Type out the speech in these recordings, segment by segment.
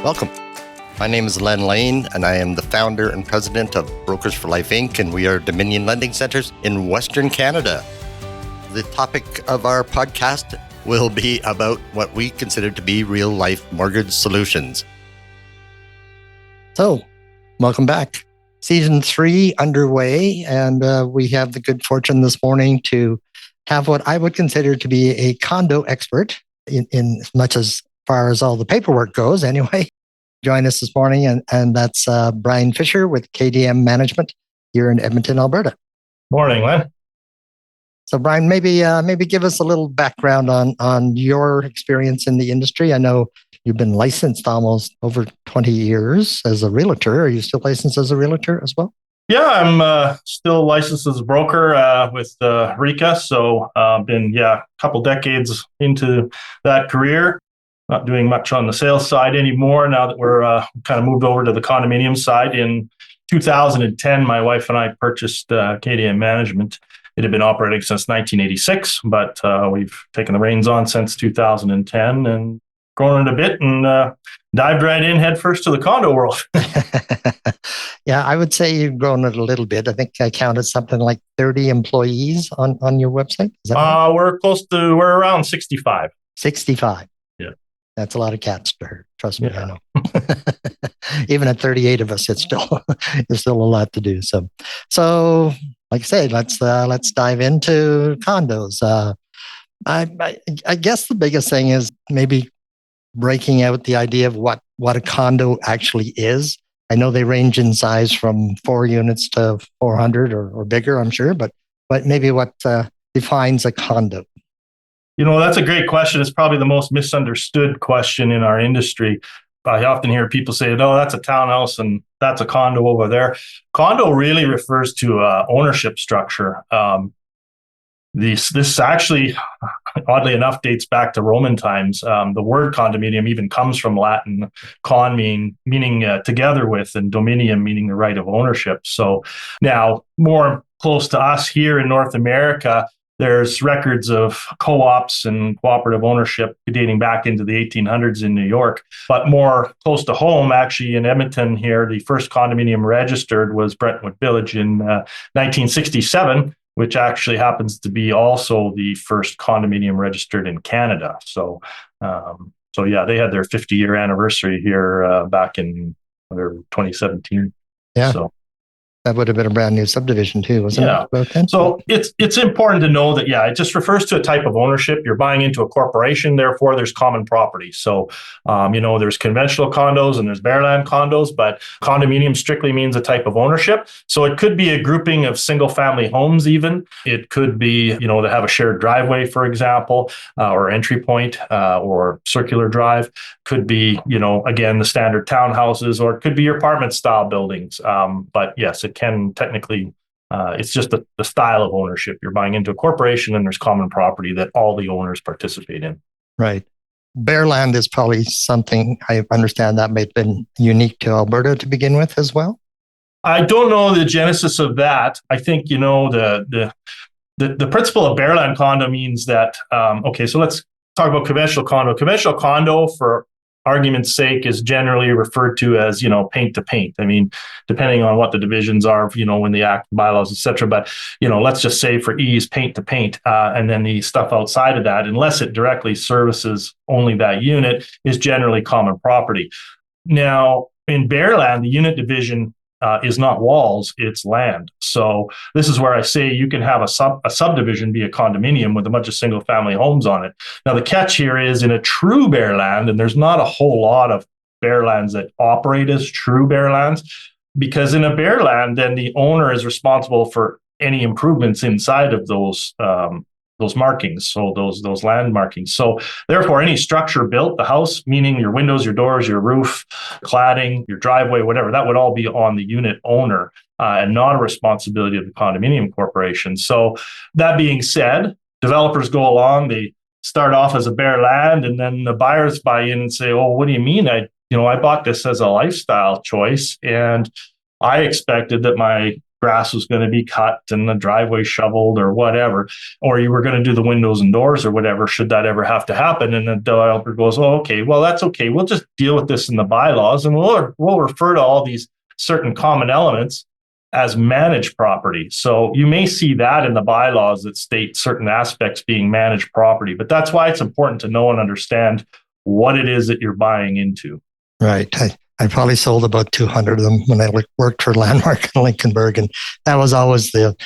Welcome. My name is Len Lane, and I am the founder and president of Brokers for Life, Inc., and we are Dominion Lending Centers in Western Canada. The topic of our podcast will be about what we consider to be real-life mortgage solutions. So, welcome back. Season 3 underway, and we have the good fortune this morning to have what I would consider to be a condo expert in as much as far as all the paperwork goes anyway. Join us this morning, and that's Brian Fischer with KDM Management here in Edmonton, Alberta. Morning, Len. So, Brian, maybe give us a little background on your experience in the industry. I know you've been licensed almost over 20 years as a realtor. Are you still licensed as a realtor as well? Yeah, I'm still licensed as a broker with RICA. So been a couple decades into that career. Not doing much on the sales side anymore now that we're kind of moved over to the condominium side. In 2010, my wife and I purchased KDM Management. It had been operating since 1986, but we've taken the reins on since 2010 and grown it a bit and dived right in headfirst to the condo world. Yeah, I would say you've grown it a little bit. I think I counted something like 30 employees on your website. Is that right? We're around 65. 65. Yeah. That's a lot of cats to herd. Trust me, I know. Even at 38 of us, there's still a lot to do. So like I said, let's dive into condos. I guess the biggest thing is maybe breaking out the idea of what a condo actually is. I know they range in size from 4 units to 400 or bigger, I'm sure, but maybe what defines a condo? You know, that's a great question. It's probably the most misunderstood question in our industry. I often hear people say, no, that's a townhouse and that's a condo over there. Condo really refers to ownership structure. This actually, oddly enough, dates back to Roman times. The word condominium even comes from Latin con meaning together with, and dominium meaning the right of ownership. So now, more close to us here in North America, there's records of co-ops and cooperative ownership dating back into the 1800s in New York. But more close to home, actually in Edmonton here, the first condominium registered was Brentwood Village in 1967, which actually happens to be also the first condominium registered in Canada. So yeah, they had their 50-year anniversary here back in 2017. Yeah. So that would have been a brand new subdivision too, wasn't it? About then? So it's important to know that, it just refers to a type of ownership. You're buying into a corporation, therefore there's common property. So, there's conventional condos and there's bare land condos, but condominium strictly means a type of ownership. So it could be a grouping of single family homes even. It could be, to have a shared driveway, for example, or entry point or circular drive. Could be, again, the standard townhouses, or it could be your apartment style buildings. But yes, it can technically, it's just the style of ownership. You're buying into a corporation and there's common property that all the owners participate in. Right. Bare land is probably something, I understand that may have been unique to Alberta to begin with as well. I don't know the genesis of that. I think, the principle of bare land condo means that, so let's talk about conventional condo. Conventional condo, for argument's sake, is generally referred to as, paint to paint. I mean, depending on what the divisions are, when the act, bylaws, et cetera. But, let's just say for ease, paint to paint. And then the stuff outside of that, unless it directly services only that unit, is generally common property. Now, in bare land, the unit division is not walls, it's land. So this is where I say you can have a subdivision be a condominium with a bunch of single family homes on it. Now the catch here is, in a true bare land, and there's not a whole lot of bare lands that operate as true bare lands, because in a bare land, then the owner is responsible for any improvements inside of those markings, so those land markings. So therefore, any structure built, the house, meaning your windows, your doors, your roof, cladding, your driveway, whatever, that would all be on the unit owner and not a responsibility of the condominium corporation. So that being said, developers go along, they start off as a bare land, and then the buyers buy in and say, oh, what do you mean? I bought this as a lifestyle choice, and I expected that my grass was going to be cut and the driveway shoveled or whatever, or you were going to do the windows and doors or whatever, should that ever have to happen. And the developer goes, oh, okay, well, that's okay. We'll just deal with this in the bylaws, and we'll refer to all these certain common elements as managed property. So you may see that in the bylaws that state certain aspects being managed property, but that's why it's important to know and understand what it is that you're buying into. Right. I probably sold about 200 of them when I worked for Landmark in Lincolnburg. And that was always the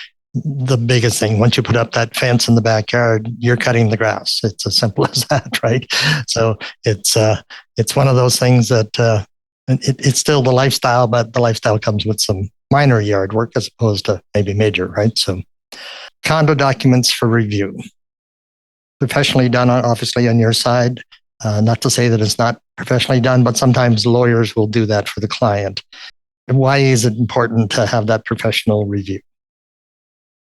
biggest thing. Once you put up that fence in the backyard, you're cutting the grass. It's as simple as that, right? So it's one of those things that it's still the lifestyle, but the lifestyle comes with some minor yard work as opposed to maybe major, right? So condo documents for review. Professionally done, obviously, on your side. Not to say that it's not professionally done, but sometimes lawyers will do that for the client. Why is it important to have that professional review?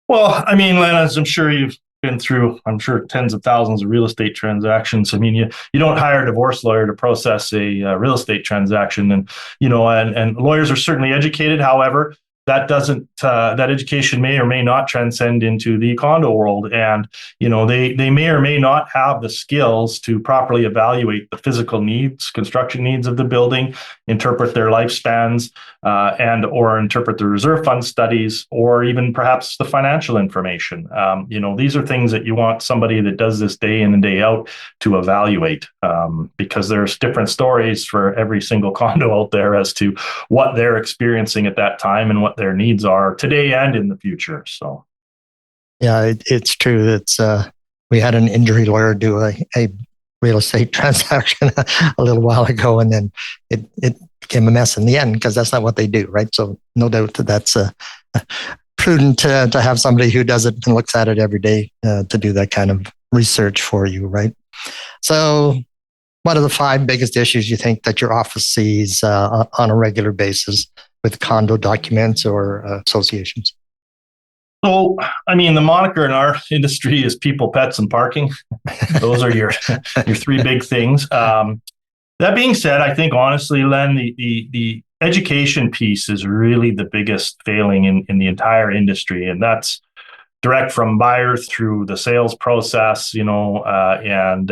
Well, I mean, Len, as I'm sure you've been through, I'm sure tens of thousands of real estate transactions. I mean, you don't hire a divorce lawyer to process a real estate transaction, and and lawyers are certainly educated. However, that doesn't that education may or may not transcend into the condo world, and they may or may not have the skills to properly evaluate the physical needs, construction needs of the building, interpret their lifespans, and or interpret the reserve fund studies, or even perhaps the financial information. These are things that you want somebody that does this day in and day out to evaluate, because there's different stories for every single condo out there as to what they're experiencing at that time and what their needs are today and in the future. So, yeah, it's true. It's we had an injury lawyer do a real estate transaction a little while ago, and then it became a mess in the end because that's not what they do, right? So, no doubt that's prudent to have somebody who does it and looks at it every day to do that kind of research for you, right? So, what are the 5 biggest issues you think that your office sees on a regular basis with condo documents or associations? So, I mean, the moniker in our industry is people, pets, and parking. Those are your 3 big things. That being said, I think honestly, Len, the education piece is really the biggest failing in the entire industry, and that's direct from buyers through the sales process, and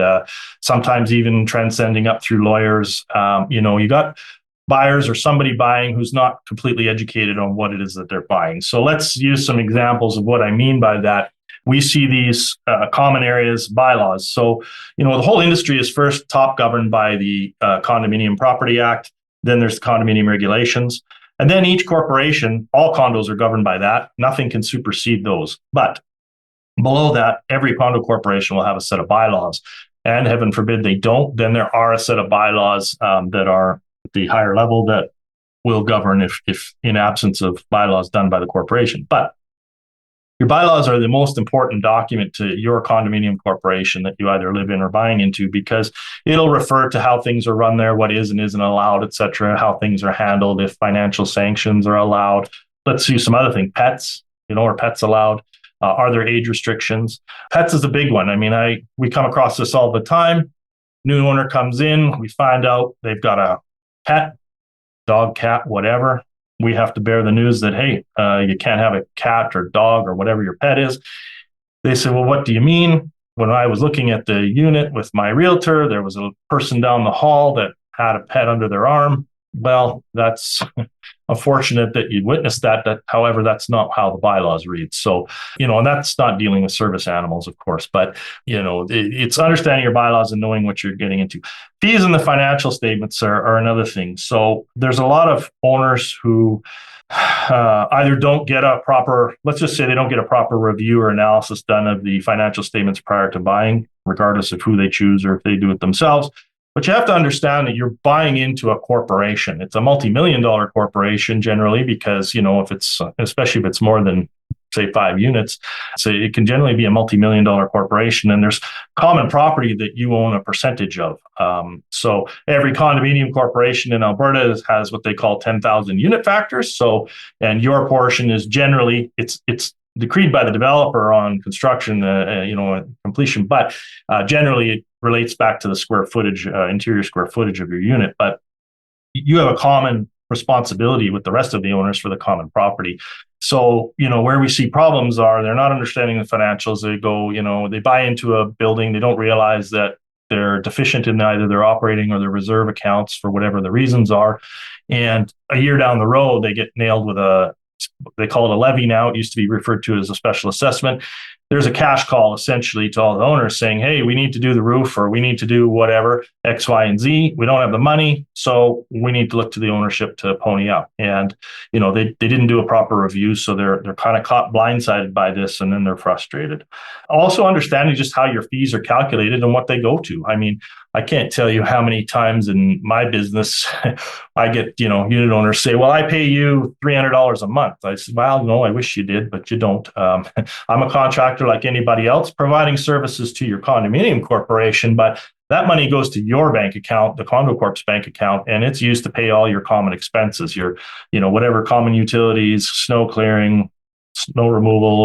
sometimes even transcending up through lawyers. You got buyers or somebody buying who's not completely educated on what it is that they're buying. So let's use some examples of what I mean by that. We see these common areas bylaws. So, the whole industry is first top governed by the Condominium Property Act. Then there's the condominium regulations. And then each corporation, all condos are governed by that. Nothing can supersede those. But below that, every condo corporation will have a set of bylaws. And heaven forbid they don't, then there are a set of bylaws that are at the higher level that will govern if in absence of bylaws done by the corporation. But your bylaws are the most important document to your condominium corporation that you either live in or buying into, because it'll refer to how things are run there, what is and isn't allowed, et cetera, how things are handled, if financial sanctions are allowed. Let's do some other thing. Pets, are pets allowed? Are there age restrictions? Pets is a big one. I mean, we come across this all the time. New owner comes in, we find out they've got a pet, dog, cat, whatever. We have to bear the news that, hey, you can't have a cat or dog or whatever your pet is. They say, well, what do you mean? When I was looking at the unit with my realtor, there was a person down the hall that had a pet under their arm. Well, that's unfortunate that you witnessed that. However, that's not how the bylaws read. So, and that's not dealing with service animals, of course, but, it's understanding your bylaws and knowing what you're getting into. Fees in the financial statements are another thing. So there's a lot of owners who either don't get let's just say they don't get a proper review or analysis done of the financial statements prior to buying, regardless of who they choose or if they do it themselves. But you have to understand that you're buying into a corporation. It's a multi-million-dollar corporation generally, because, especially if it's more than, say, 5 units, so it can generally be a multi-million-dollar corporation, and there's common property that you own a percentage of. So every condominium corporation in Alberta has what they call 10,000 unit factors. So, and your portion is generally, it's decreed by the developer on construction, completion, but generally it relates back to the square footage, interior square footage of your unit. But you have a common responsibility with the rest of the owners for the common property. So, where we see problems are they're not understanding the financials. They go, they buy into a building. They don't realize that they're deficient in either their operating or their reserve accounts for whatever the reasons are. And a year down the road, they get nailed with they call it a levy now. It used to be referred to as a special assessment. There's a cash call essentially to all the owners saying, hey, we need to do the roof or we need to do whatever, X, Y, and Z. We don't have the money. So we need to look to the ownership to pony up. And, they didn't do a proper review. So they're kind of caught blindsided by this, and then they're frustrated. Also understanding just how your fees are calculated and what they go to. I mean, I can't tell you how many times in my business I get, unit owners say, well, I pay you $300 a month. I said, well, no, I wish you did, but you don't. I'm a contractor like anybody else providing services to your condominium corporation, but that money goes to your bank account, the Condo Corp's bank account, and it's used to pay all your common expenses, your, whatever common utilities, snow clearing, snow removal,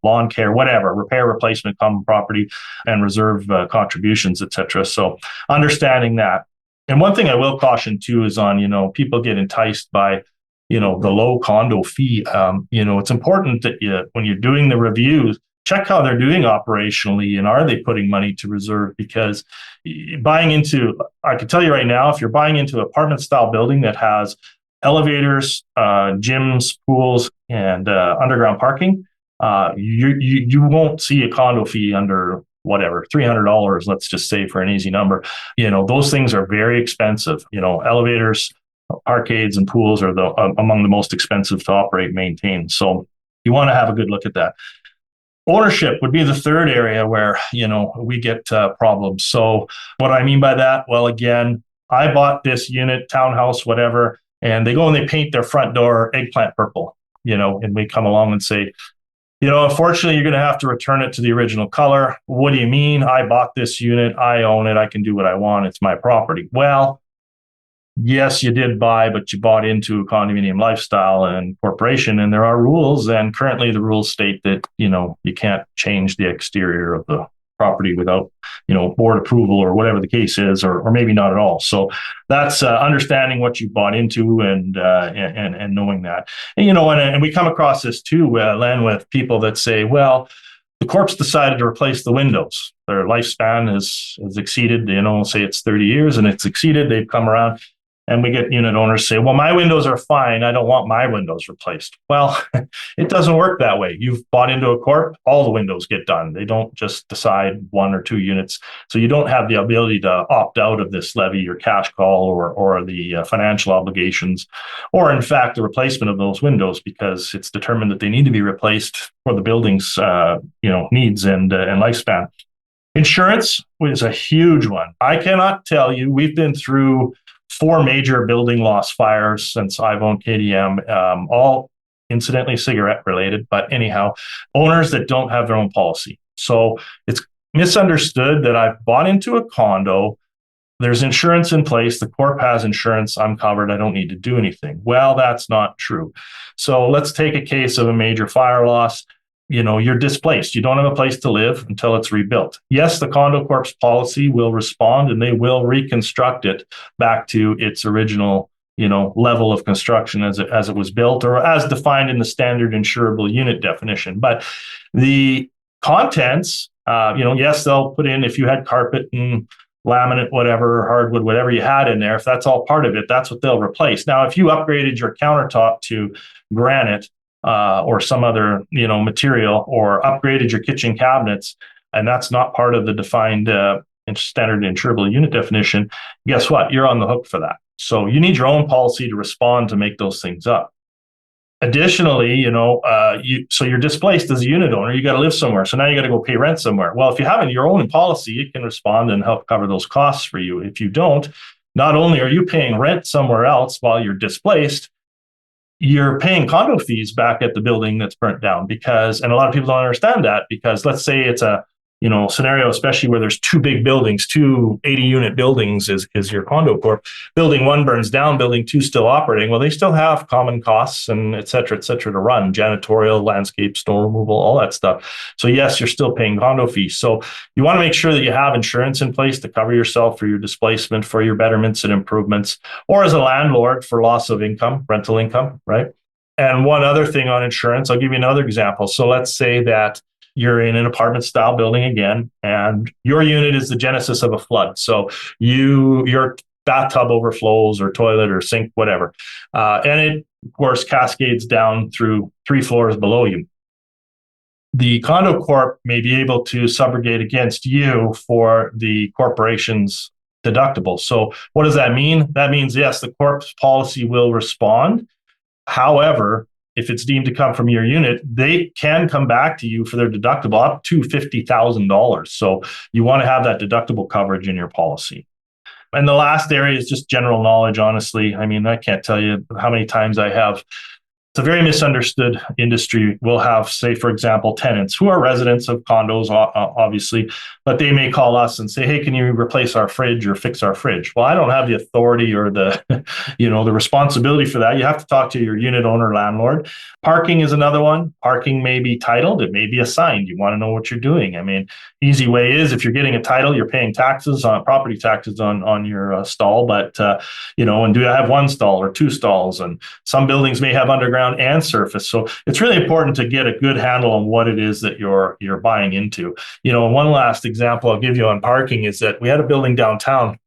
lawn care, whatever, repair, replacement, common property, and reserve contributions, etc. So understanding that. And one thing I will caution too is on, people get enticed by, the low condo fee. It's important that when you're doing the reviews, check how they're doing operationally and are they putting money to reserve? Because I can tell you right now, if you're buying into an apartment style building that has elevators, gyms, pools, and underground parking, you won't see a condo fee under whatever $300. Let's just say for an easy number. Those things are very expensive. Elevators, arcades, and pools are among the most expensive to operate and maintain. So you want to have a good look at that. Ownership would be the third area where we get problems. So what do I mean by that? Well, again, I bought this unit, townhouse, whatever. And they go and they paint their front door eggplant purple, and we come along and say, unfortunately, you're going to have to return it to the original color. What do you mean? I bought this unit. I own it. I can do what I want. It's my property. Well, yes, you did buy, but you bought into a condominium lifestyle and corporation, and there are rules. And currently the rules state that, you can't change the exterior of the property without, board approval or whatever the case is, or maybe not at all. So that's understanding what you bought into and knowing that. And, and we come across this too, Len, with people that say, well, the corp's decided to replace the windows. Their lifespan has exceeded, say it's 30 years and it's exceeded. They've come around. And we get unit owners say, well, my windows are fine. I don't want my windows replaced. Well, it doesn't work that way. You've bought into a corp, all the windows get done. They don't just decide one or two units. So you don't have the ability to opt out of this levy or cash call or the financial obligations, or in fact, the replacement of those windows, because it's determined that they need to be replaced for the building's needs and lifespan. Insurance is a huge one. I cannot tell you, we've been through 4 major building loss fires since I've owned KDM, all incidentally cigarette related, but anyhow, owners that don't have their own policy. So it's misunderstood that I've bought into a condo, there's insurance in place, the corp has insurance, I'm covered, I don't need to do anything. Well, that's not true. So let's take a case of a major fire loss. You're displaced. You don't have a place to live until it's rebuilt. Yes, the Condo Corp's policy will respond and they will reconstruct it back to its original, level of construction as it was built or as defined in the standard insurable unit definition. But the contents, yes, they'll put in if you had carpet and laminate, whatever, hardwood, whatever you had in there, if that's all part of it, that's what they'll replace. Now, if you upgraded your countertop to granite, or some other, material, or upgraded your kitchen cabinets, and that's not part of the defined standard insurable unit definition, guess what? You're on the hook for that. So you need your own policy to respond to make those things up. Additionally, so you're displaced as a unit owner, you got to live somewhere. So now you got to go pay rent somewhere. Well, if you have your own policy, it can respond and help cover those costs for you. If you don't, not only are you paying rent somewhere else while you're displaced, you're paying condo fees back at the building that's burnt down and a lot of people don't understand that, because let's say it's a, scenario, especially where there's 2 big buildings, 2 80-unit buildings is your condo corp. Building 1 burns down, building 2 still operating. Well, they still have common costs and et cetera to run, janitorial, landscape, snow removal, all that stuff. So yes, you're still paying condo fees. So you want to make sure that you have insurance in place to cover yourself for your displacement, for your betterments and improvements, or as a landlord for loss of income, rental income, right? And one other thing on insurance, I'll give you another example. So let's say that you're in an apartment style building again, and your unit is the genesis of a flood. So your bathtub overflows or toilet or sink, whatever. And it, of course, cascades down through 3 floors below you. The condo corp may be able to subrogate against you for the corporation's deductible. So what does that mean? That means, yes, the corp's policy will respond. However, if it's deemed to come from your unit, they can come back to you for their deductible up to $50,000. So you want to have that deductible coverage in your policy. And the last area is just general knowledge, honestly. I mean, I can't tell you how many times I have. It's a very misunderstood industry. We'll have, say, for example, tenants who are residents of condos, obviously, but they may call us and say, hey, can you replace our fridge or fix our fridge? Well, I don't have the authority or the, the responsibility for that. You have to talk to your unit owner, landlord. Parking is another one. Parking may be titled. It may be assigned. You want to know what you're doing. I mean, easy way is if you're getting a title, you're paying taxes on property taxes on your stall. But, and do I have 1 stall or 2 stalls? And some buildings may have underground and surface. So it's really important to get a good handle on what it is that you're buying into. One last example I'll give you on parking is that we had a building downtown.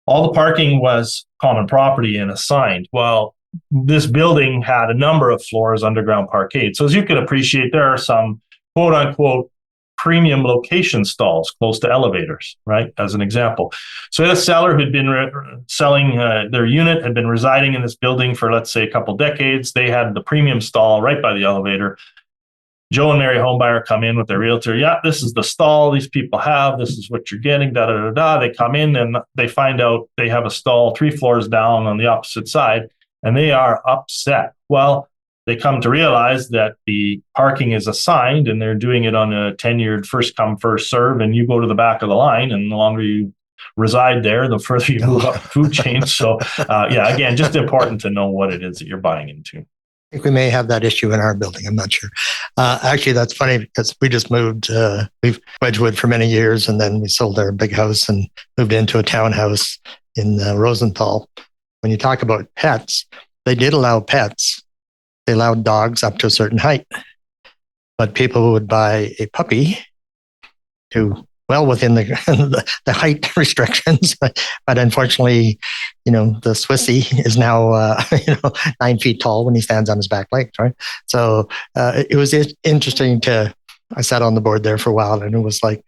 All the parking was common property and assigned. Well, this building had a number of floors underground parkade. So as you can appreciate, there are some quote unquote premium location stalls close to elevators, right? As an example. So a seller who'd been selling their unit, had been residing in this building for, let's say, a couple decades. They had the premium stall right by the elevator. Joe and Mary homebuyer come in with their realtor. Yeah, this is the stall these people have. This is what you're getting, da, da, da, da. They come in and they find out they have a stall 3 floors down on the opposite side, and they are upset. Well, they come to realize that the parking is assigned and they're doing it on a tenured first come, first serve. And you go to the back of the line, and the longer you reside there, the further you move up the food chain. So, again, just important to know what it is that you're buying into. I think we may have that issue in our building. I'm not sure. Actually, that's funny because we just moved. We've Wedgwood for many years, and then we sold our big house and moved into a townhouse in Rosenthal. When you talk about pets, they did allow pets. They allowed dogs up to a certain height, but people would buy a puppy to well within the height restrictions. But unfortunately, the Swissy is now 9 feet tall when he stands on his back legs, right? So it was interesting I sat on the board there for a while, and it was like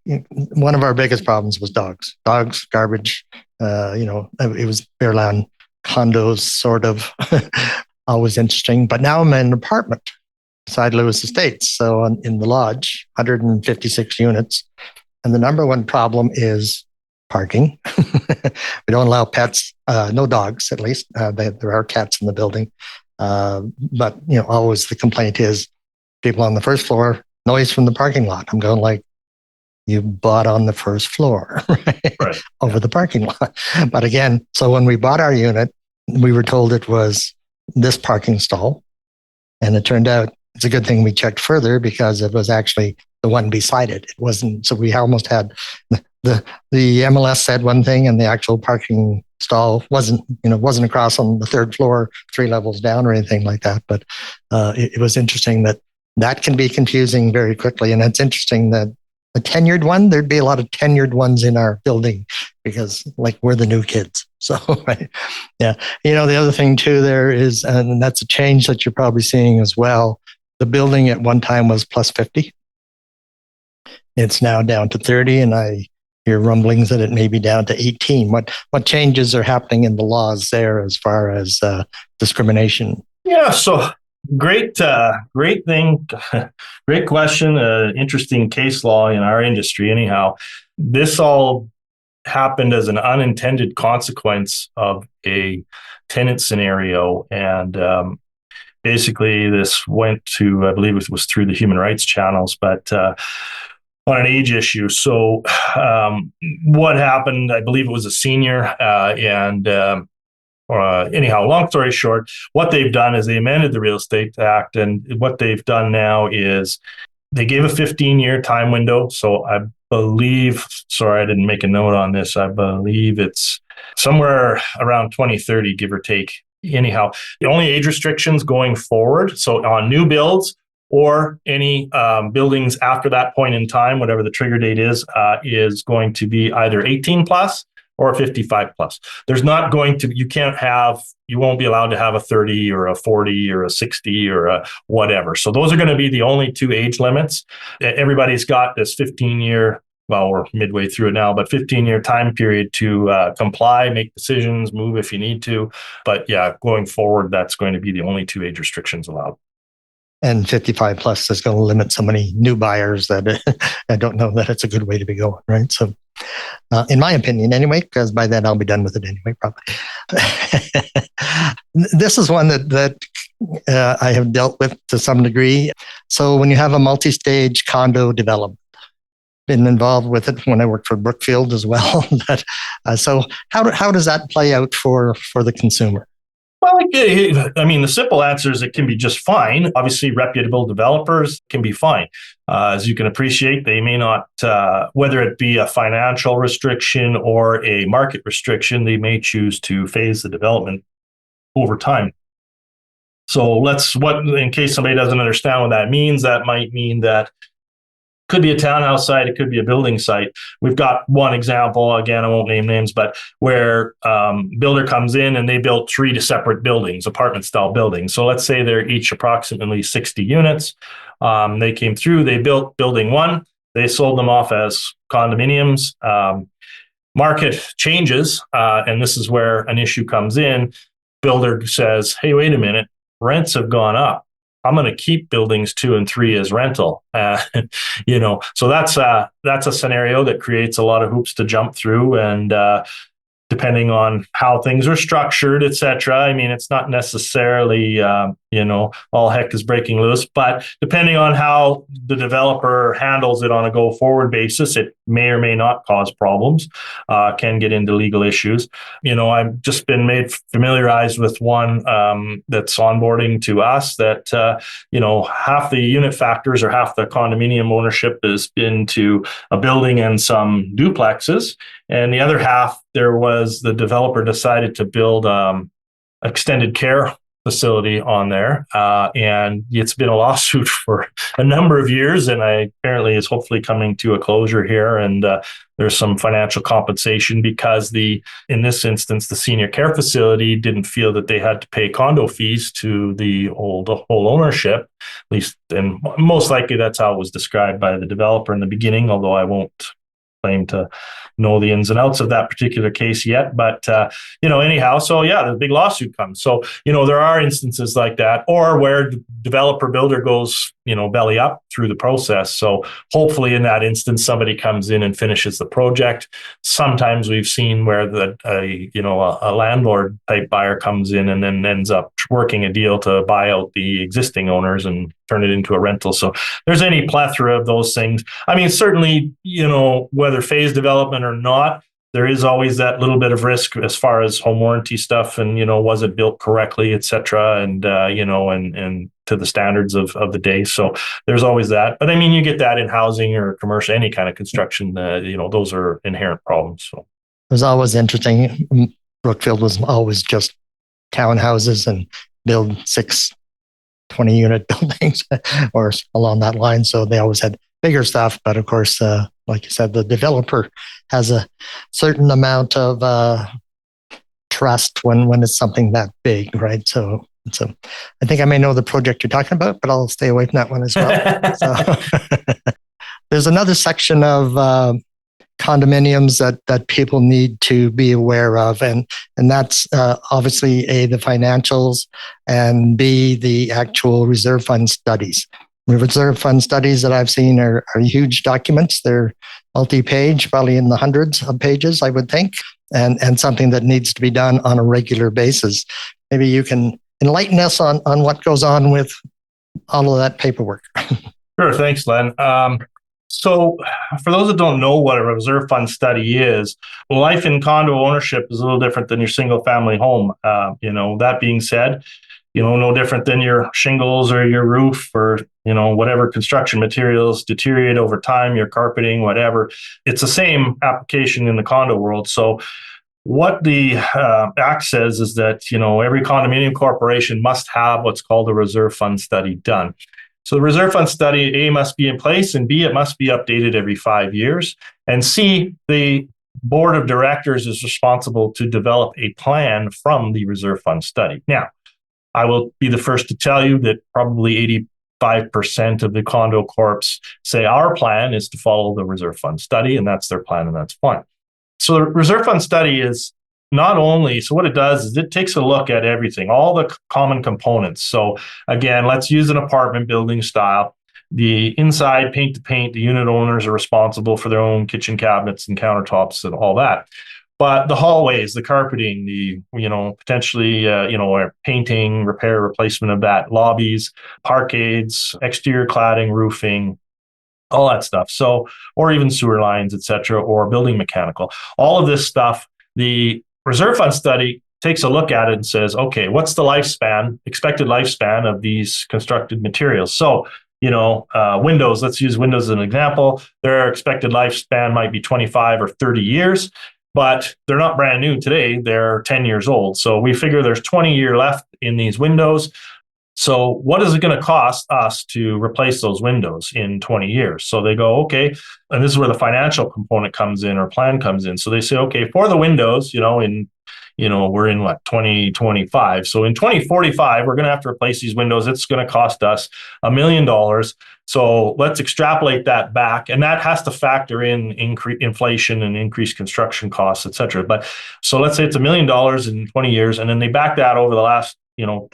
one of our biggest problems was dogs, garbage. It was Bearland condos, sort of. Always interesting. But now I'm in an apartment beside Lewis Estates. So in the lodge, 156 units. And the number one problem is parking. We don't allow pets, no dogs, at least. There are cats in the building. But, always the complaint is people on the first floor, noise from the parking lot. I'm going like, you bought on the first floor, right? Over the parking lot. But again, so when we bought our unit, we were told it was this parking stall. And it turned out it's a good thing we checked further because it was actually the one beside it. It wasn't, so we almost had the MLS said one thing and the actual parking stall wasn't across on the 3rd floor, 3 levels down or anything like that. But it was interesting that can be confusing very quickly. And it's interesting that a tenured one, there'd be a lot of tenured ones in our building because we're the new kids. So, right. Yeah. The other thing too there is, and that's a change that you're probably seeing as well. The building at one time was plus 50. It's now down to 30. And I hear rumblings that it may be down to 18. What changes are happening in the laws there as far as discrimination? Yeah. So great thing. Great question. Interesting case law in our industry. Anyhow, this all happened as an unintended consequence of a tenant scenario. And basically this went to, I believe it was through the human rights channels, but on an age issue. So what happened, I believe it was a senior anyhow, long story short, what they've done is they amended the Real Estate Act. And what they've done now is they gave a 15-year time window. So I believe, sorry, I didn't make a note on this. I believe it's somewhere around 2030, give or take. anyhow, the only age restrictions going forward, so on new builds or any buildings after that point in time, whatever the trigger date is going to be either 18 plus or 55 plus. There's not going to, you won't be allowed to have a 30 or a 40 or a 60 or a whatever. So those are going to be the only two age limits. Everybody's got this 15-year, well, we're midway through it now, but 15-year time period to comply, make decisions, move if you need to. But yeah, going forward, that's going to be the only two age restrictions allowed. And 55 plus is going to limit so many new buyers that I don't know that it's a good way to be going, right? So, in my opinion, anyway, because by then I'll be done with it anyway, probably. This is one that I have dealt with to some degree. So, when you have a multi-stage condo development, been involved with it when I worked for Brookfield as well. So, how does that play out for the consumer? Well, I mean, the simple answer is it can be just fine. Obviously, reputable developers can be fine. As you can appreciate, they may not, whether it be a financial restriction or a market restriction, they may choose to phase the development over time. So in case somebody doesn't understand what that means, that might mean that could be a townhouse site, it could be a building site. We've got one example, again, I won't name names, but where builder comes in and they built 3 separate buildings, apartment style buildings. So let's say they're each approximately 60 units. They came through, they built building 1, they sold them off as condominiums. Market changes, and this is where an issue comes in. Builder says, hey, wait a minute, rents have gone up. I'm going to keep buildings 2 and 3 as rental. So that's a scenario that creates a lot of hoops to jump through, and depending on how things are structured, et cetera. I mean, it's not necessarily, all heck is breaking loose, but depending on how the developer handles it on a go forward basis, it may or may not cause problems, can get into legal issues. I've just been made familiarized with one that's onboarding to us that, half the unit factors or half the condominium ownership has been to a building and some duplexes. And the other half, the developer decided to build extended care facility on there. And it's been a lawsuit for a number of years, and apparently is hopefully coming to a closure here. And there's some financial compensation because in this instance, the senior care facility didn't feel that they had to pay condo fees to the whole ownership, at least, and most likely that's how it was described by the developer in the beginning, although I won't claim to know the ins and outs of that particular case yet, but anyhow, so yeah, the big lawsuit comes. So there are instances like that, or where developer builder goes belly up through the process. So hopefully in that instance, somebody comes in and finishes the project. Sometimes we've seen where a landlord type buyer comes in and then ends up working a deal to buy out the existing owners and turn it into a rental. So there's any plethora of those things. I mean, certainly, whether phase development or not, there is always that little bit of risk as far as home warranty stuff and, was it built correctly, et cetera, and, and to the standards of the day. So there's always that. But I mean, you get that in housing or commercial, any kind of construction, those are inherent problems. So it was always interesting. Brookfield was always just townhouses and build 6 20-unit buildings or along that line. So they always had bigger stuff. But of course, like you said, the developer has a certain amount of trust when it's something that big, right? So I think I may know the project you're talking about, but I'll stay away from that one as well. So there's another section of condominiums that people need to be aware of, and that's obviously the financials, and B, the actual reserve fund studies. The reserve fund studies that I've seen are huge documents. They're multi-page, probably in the hundreds of pages, I would think, and something that needs to be done on a regular basis. Maybe you can enlighten us on what goes on with all of that paperwork. Sure, thanks, Len. So for those that don't know what a reserve fund study is, life in condo ownership is a little different than your single family home. That being said, no different than your shingles or your roof or, whatever construction materials deteriorate over time, your carpeting, whatever. It's the same application in the condo world. So what the Act says is that, every condominium corporation must have what's called a reserve fund study done. So the reserve fund study, A, must be in place, and B, it must be updated every 5 years. And C, the board of directors is responsible to develop a plan from the reserve fund study. Now, I will be the first to tell you that probably 85% of the condo corps say our plan is to follow the reserve fund study, and that's their plan, and that's fine. So the reserve fund study is not only, so what it does is it takes a look at everything, all the common components. So again, let's use an apartment building style. The inside paint to paint, the unit owners are responsible for their own kitchen cabinets and countertops and all that. But the hallways, the carpeting, the, potentially, painting, repair, replacement of that, lobbies, parkades, exterior cladding, roofing, all that stuff. So, or even sewer lines, et cetera, or building mechanical, all of this stuff, the reserve fund study takes a look at it and says, okay, what's the expected lifespan of these constructed materials? So, windows, let's use windows as an example. Their expected lifespan might be 25 or 30 years, but they're not brand new today. They're 10 years old. So we figure there's 20 years left in these windows. So what is it going to cost us to replace those windows in 20 years? So they go, okay, and this is where the financial component comes in or plan comes in. So they say, okay, for the windows, we're in 2025. So in 2045, we're going to have to replace these windows. It's going to cost us $1 million. So let's extrapolate that back. And that has to factor in inflation and increased construction costs, et cetera. But so let's say it's $1 million in 20 years. And then they back that over the last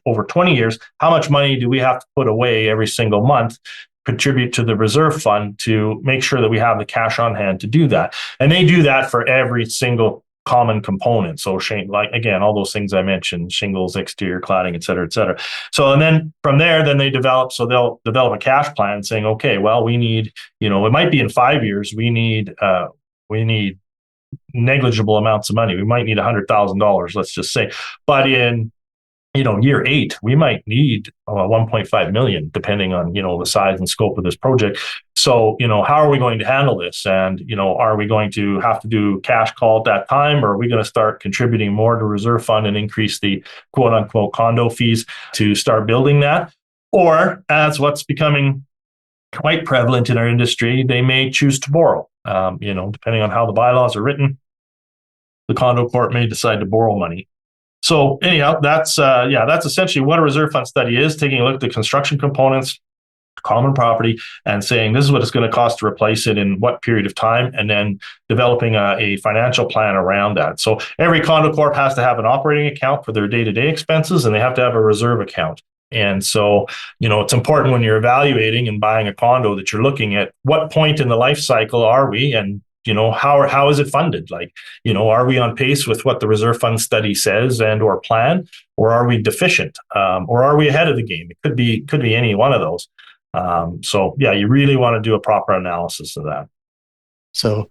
over 20 years, how much money do we have to put away every single month, contribute to the reserve fund to make sure that we have the cash on hand to do that? And they do that for every single common component. So again, all those things I mentioned, shingles, exterior cladding, et cetera, et cetera. So, and then from there, then they'll develop a cash plan saying, okay, well, we need, it might be in 5 years, we need negligible amounts of money. We might need $100,000, let's just say. But in year 8, we might need 1.5 million, depending on, the size and scope of this project. So, how are we going to handle this? And, are we going to have to do cash call at that time? Or are we going to start contributing more to reserve fund and increase the quote unquote condo fees to start building that? Or as what's becoming quite prevalent in our industry, they may choose to borrow, depending on how the bylaws are written, the condo court may decide to borrow money. So anyhow, that's essentially what a reserve fund study is, taking a look at the construction components, common property, and saying this is what it's going to cost to replace it in what period of time, and then developing a financial plan around that. So every condo corp has to have an operating account for their day-to-day expenses, and they have to have a reserve account. And so, it's important when you're evaluating and buying a condo that you're looking at what point in the life cycle are we, and how is it funded? Like, are we on pace with what the reserve fund study says and or plan, or are we deficient, or are we ahead of the game? It could be any one of those. So yeah, you really want to do a proper analysis of that. So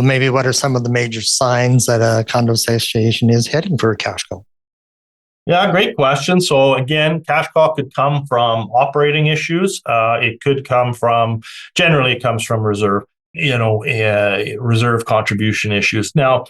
maybe what are some of the major signs that a condo association is heading for a cash call? Yeah, great question. So again, cash call could come from operating issues. It could come from, generally it comes from reserve contribution issues. Now,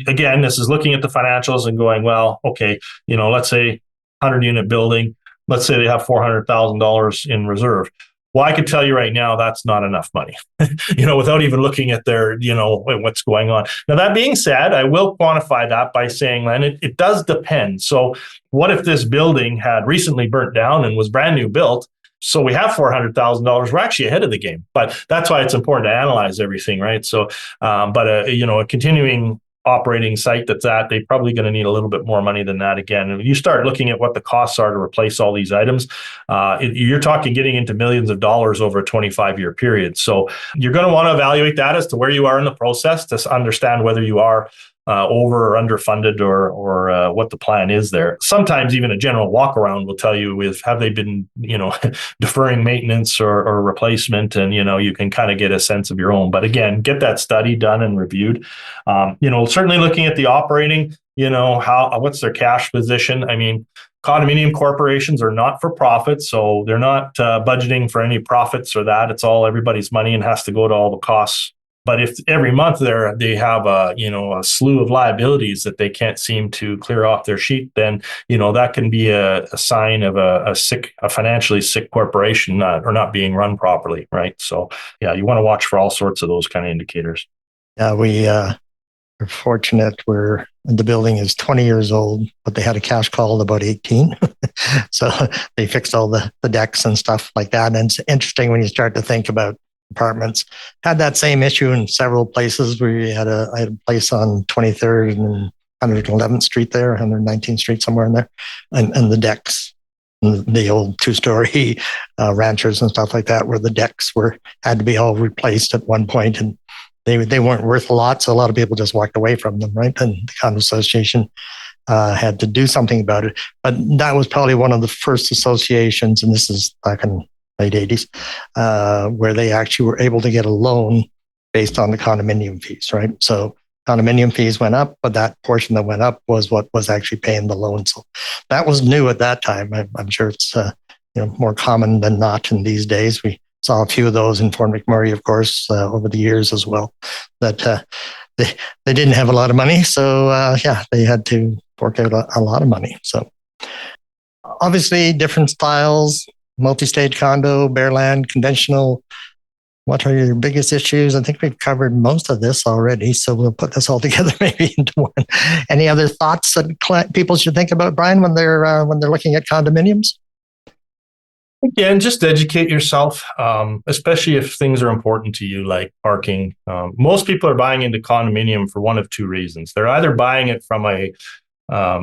again, this is looking at the financials and going, well, okay, let's say 100 unit building, let's say they have $400,000 in reserve. Well, I could tell you right now, that's not enough money, without even looking at their, what's going on. Now, that being said, I will quantify that by saying, Len, it does depend. So what if this building had recently burnt down and was brand new built? So we have $400,000. We're actually ahead of the game, but that's why it's important to analyze everything, right? So, a continuing operating site they're probably going to need a little bit more money than that again. And you start looking at what the costs are to replace all these items, you're talking getting into millions of dollars over a 25-year period. So you're going to want to evaluate that as to where you are in the process to understand whether you are over or underfunded or what the plan is there. Sometimes even a general walk around will tell you have they been, deferring maintenance or replacement, and, you can kind of get a sense of your own. But again, get that study done and reviewed. Certainly looking at the operating, what's their cash position? I mean, condominium corporations are not for profit, so they're not budgeting for any profits or that. It's all everybody's money and has to go to all the costs But if every month they have a slew of liabilities that they can't seem to clear off their sheet, then that can be a sign of a financially sick corporation not being run properly, right? So yeah, you want to watch for all sorts of those kind of indicators. Yeah, we're fortunate. The building is 20 years old, but they had a cash call about 18. So they fixed all the decks and stuff like that. And it's interesting when you start to think about apartments. Had that same issue in several places. I had a place on 23rd and 111th Street there, 119th Street, somewhere in there. And the decks, the old two-story ranchers and stuff like that, where the decks had to be all replaced at one point, and they weren't worth a lot, so a lot of people just walked away from them, right? And the condo association had to do something about it. But that was probably one of the first associations, and this is back in late 80s, where they actually were able to get a loan based on the condominium fees, right? So condominium fees went up, but that portion that went up was what was actually paying the loan. So that was new at that time. I'm sure it's more common than not in these days. We saw a few of those in Fort McMurray, of course, over the years as well, that they didn't have a lot of money. So they had to fork out a lot of money. So obviously different styles, multi-stage condo, bare land, conventional. What are your biggest issues? I think we've covered most of this already, so we'll put this all together maybe into one. Any other thoughts that people should think about, Brian, when they're looking at condominiums? Again, just educate yourself, especially if things are important to you, like parking. Most people are buying into condominium for one of two reasons. They're either buying it from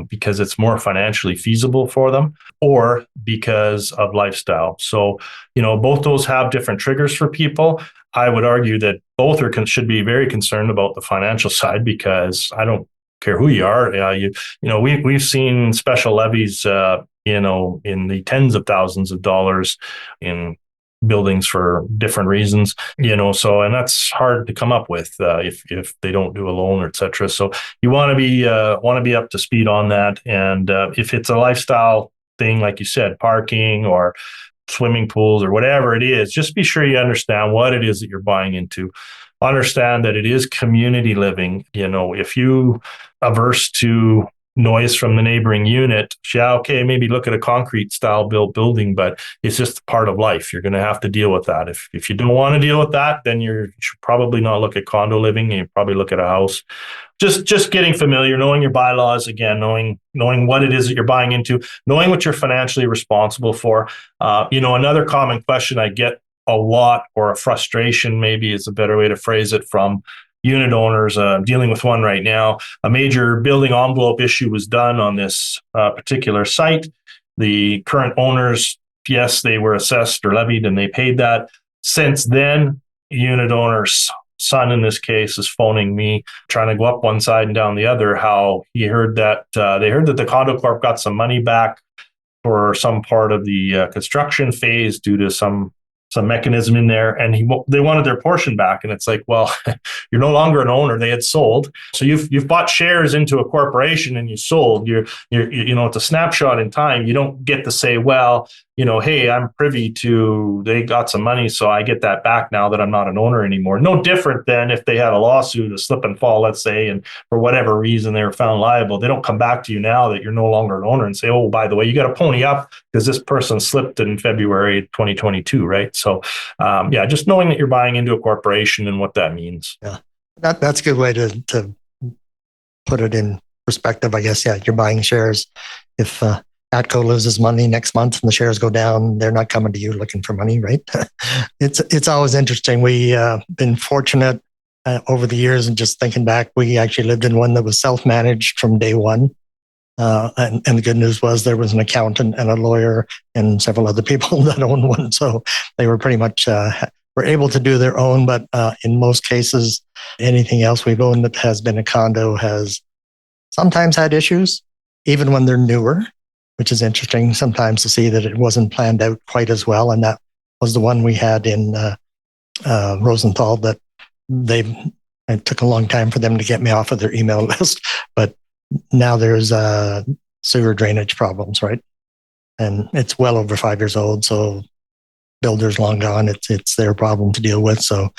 because it's more financially feasible for them, or because of lifestyle. So, both those have different triggers for people. I would argue that both should be very concerned about the financial side, because I don't care who you are. We've seen special levies, in the tens of thousands of dollars in buildings for different reasons, and that's hard to come up with if they don't do a loan, or et cetera. So you want to be up to speed on that. And if it's a lifestyle thing, like you said, parking or swimming pools or whatever it is, just be sure you understand what it is that you're buying into. Understand that it is community living. If you averse to noise from the neighboring unit, okay, maybe look at a concrete style built building, but it's just part of life. You're going to have to deal with that. If you don't want to deal with that, then you should probably not look at condo living, and you probably look at a house. Just getting familiar, knowing your bylaws, again, knowing what it is that you're buying into, knowing what you're financially responsible for. Another common question I get a lot, or a frustration maybe is a better way to phrase it, from unit owners. Dealing with one right now. A major building envelope issue was done on this particular site. The current owners, yes, they were assessed or levied, and they paid that. Since then, unit owner's son, in this case, is phoning me, trying to go up one side and down the other, how they heard that the condo corp got some money back for some part of the construction phase due to some mechanism in there, and they wanted their portion back. And it's like, well, you're no longer an owner. They had sold. So you've bought shares into a corporation and you sold. You're it's a snapshot in time. You don't get to say, well, hey, I'm privy to, they got some money, so I get that back now that I'm not an owner anymore. No different than if they had a lawsuit, a slip and fall, let's say, and for whatever reason they were found liable. They don't come back to you now that you're no longer an owner and say, oh, by the way, you got to pony up because this person slipped in February 2022, right? So, just knowing that you're buying into a corporation and what that means. Yeah, that's a good way to put it in perspective, I guess. Yeah, you're buying shares. If Atco loses money next month and the shares go down, they're not coming to you looking for money, right? It's always interesting. We been fortunate over the years, and just thinking back, we actually lived in one that was self-managed from day one. And the good news was there was an accountant and a lawyer and several other people that owned one. So they were pretty much were able to do their own. But in most cases, anything else we've owned that has been a condo has sometimes had issues, even when they're newer, which is interesting sometimes to see that it wasn't planned out quite as well. And that was the one we had in Rosenthal that it took a long time for them to get me off of their email list. But now there's sewer drainage problems, right? And it's well over 5 years old. So builders long gone. It's their problem to deal with. So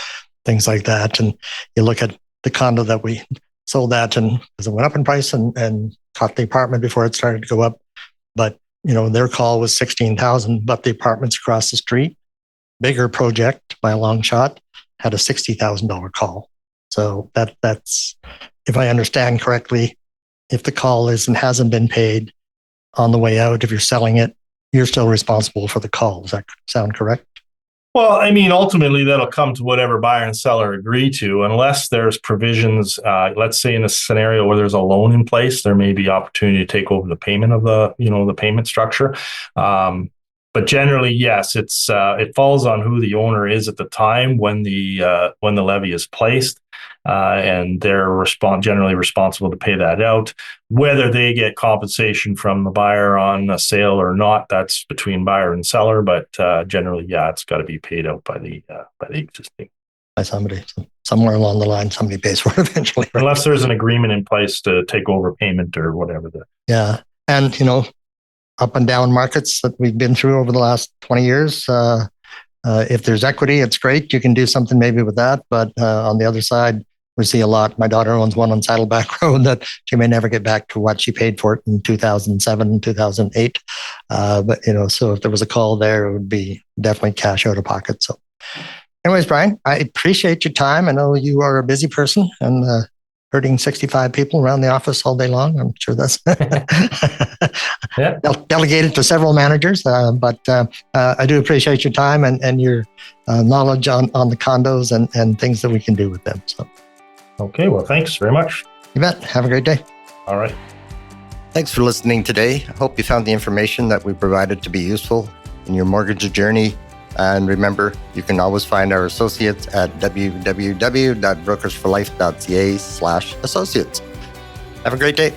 things like that. And you look at the condo that we sold that, and because it went up in price and caught the apartment before it started to go up. But, their call was 16,000, but the apartments across the street, bigger project by a long shot, had a $60,000 call. So that's, if I understand correctly, if the call hasn't been paid on the way out, if you're selling it, you're still responsible for the call. Does that sound correct? Well, I mean, ultimately, that'll come to whatever buyer and seller agree to, unless there's provisions. Let's say in a scenario where there's a loan in place, there may be opportunity to take over the payment of the payment structure. But generally, yes, it falls on who the owner is at the time when the levy is placed, and they're generally responsible to pay that out. Whether they get compensation from the buyer on a sale or not, that's between buyer and seller. But generally, yeah, it's got to be paid out by the existing. By somebody. Somewhere along the line, somebody pays for it eventually. Right? Unless there's an agreement in place to take over payment or whatever. Yeah. And, up and down markets that we've been through over the last 20 years, if there's equity, it's great. You can do something maybe with that. But on the other side, we see a lot. My daughter owns one on Saddleback Road that she may never get back to what she paid for it in 2007, 2008. But, so if there was a call there, it would be definitely cash out of pocket. So anyways, Brian, I appreciate your time. I know you are a busy person and herding 65 people around the office all day long. I'm sure that's delegated to several managers. But I do appreciate your time and your knowledge on the condos and things that we can do with them. So, okay, well, thanks very much. You bet. Have a great day. All right. Thanks for listening today. I hope you found the information that we provided to be useful in your mortgage journey. And remember, you can always find our associates at www.brokersforlife.ca/associates. Have a great day.